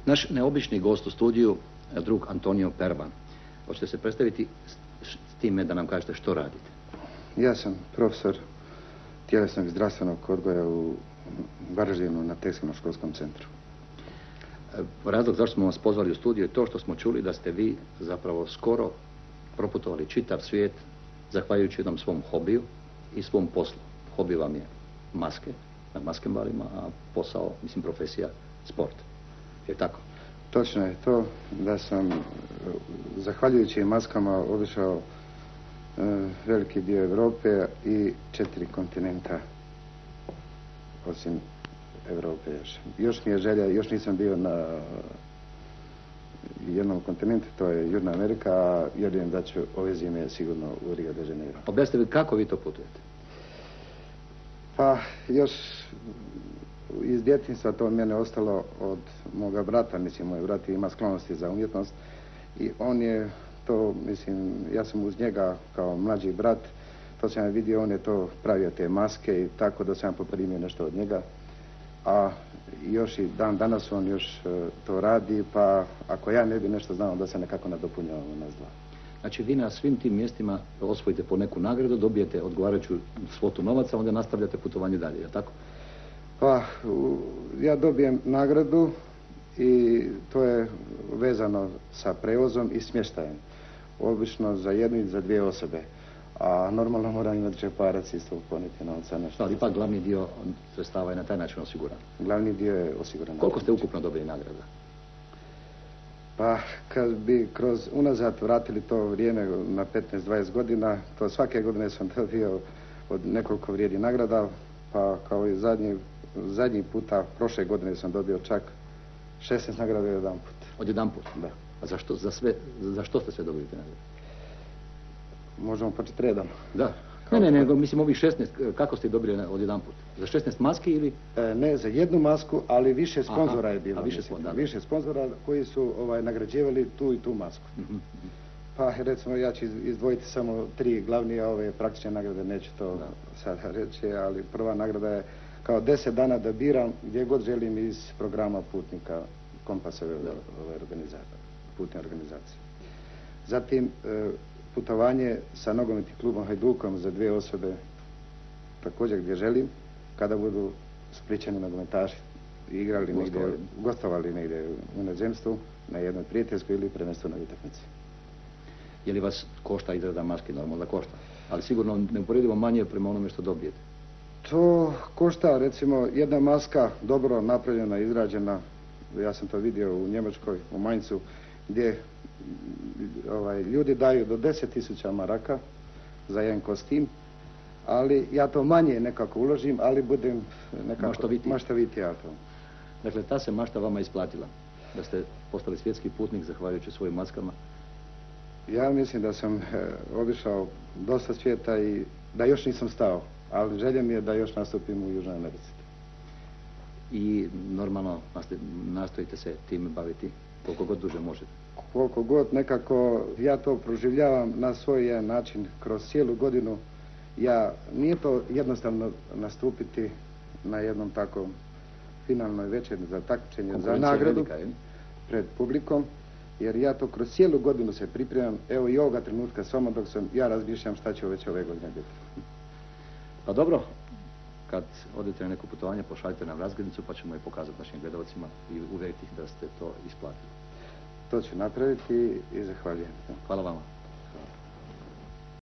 Naš neobični gost u studiju, drug Antonio Perban. Hoćete se predstaviti s time da nam kažete što radite? Ja sam profesor tjelesnog i zdravstvenog odgoja u Varaždinu na Tekstilno-školskom centru. Razlog zašto smo vas pozvali u studiju je to što smo čuli da ste vi zapravo skoro proputovali čitav svijet zahvaljujući jednom svom hobiju i svom poslu. Hobi vam je maske, na maskenbalima, a posao, mislim, profesija, sport. Je tako? Točno je to da sam, zahvaljujući maskama, obišao veliki dio Europe i 4 kontinenta, osim Europe još. Još mi je želja, još nisam bio na jednom kontinentu, to je Južna Amerika, a vjerujem da ću ove zime sigurno u Rio de Janeiro. Objasnite mi kako vi to putujete? Pa još iz djetinjstva to mene ostalo od moga brata, mislim, moj brat ima sklonosti za umjetnost i on je to, mislim, ja sam uz njega kao mlađi brat, to sam vidio, on je to pravio te maske i tako da sam poprimio nešto od njega, a još i dan danas on još to radi, pa ako ja ne bi nešto znao, da se nekako nadopunjavamo nas dva. Znači vi na svim tim mjestima osvojite po neku nagradu, dobijete odgovarajuću svotu novaca, onda nastavljate putovanje dalje, je tako? Pa, ja dobijem nagradu i to je vezano sa prevozom i smještajem. Obično za jednu i za 2 osobe. A normalno moram imati džeparac isto poneti novca. Ali ipak glavni dio sredstava je na taj način osiguran. Glavni dio je osiguran. Koliko ste ukupno dobili nagrada? Pa, kad bi kroz unazad vratili to vrijeme na 15-20 godina, to svake godine sam dobio od nekoliko vrijednih nagrada, pa kao i zadnji puta, prošle godine sam dobio čak 16 nagrada jedan put. Od jedan put? Da. A za što ste sve dobili te nagrade? Možemo početi redom. Da. Ne, nego mislim ovih 16, kako ste ih dobili od jedan put? Za 16 maski ili? Ne, za jednu masku, ali više sponzora je bilo. Više sponzora koji su nagrađivali tu i tu masku. Pa recimo ja ću izdvojiti samo 3 glavnije, ove praktične nagrade, neću to sada reći, ali prva nagrada je kao 10 dana da biram gdje god želim iz programa putnika Kompasove putne organizacije. Zatim putovanje sa nogometnim klubom Hajdukom za 2 osobe, također gdje želim, kada budu Splićani nogometaši igrali negdje, gostovali negdje u inozemstvu na jednoj prijateljskoj ili prvenstvenoj utakmici. Je li vas košta izrada maske? Normalno da košta, ali sigurno neuporedivo manje prema onome što dobijete. To košta, recimo, jedna maska dobro napravljena, izrađena, ja sam to vidio u Njemačkoj, u Mainzu, gdje ljudi daju do 10.000 maraka za jedan kostim, ali ja to manje nekako uložim, ali budem nekako maštovitija to. Dakle, ta se mašta vama isplatila, da ste postali svjetski putnik zahvaljujući svojim maskama? Ja mislim da sam obišao dosta svijeta i da još nisam stao, ali želja mi je da još nastupim u Južnoj Americi. I normalno nastojite se time baviti koliko god duže možete? Koliko god, nekako ja to proživljavam na svoj jedan način kroz cijelu godinu. Nije to jednostavno nastupiti na jednom tako finalnoj večeri za takmičenje, za nagradu pred publikom, jer ja to kroz cijelu godinu se pripremam, evo i ovoga trenutka samo dok ja razmišljam šta će već ove godine biti. Pa dobro, kad odete na neko putovanje, pošaljite nam razglednicu pa ćemo je pokazati našim gledalcima i uvjeriti ih da ste to isplatili. To ću napraviti i zahvaljujem. Hvala vama.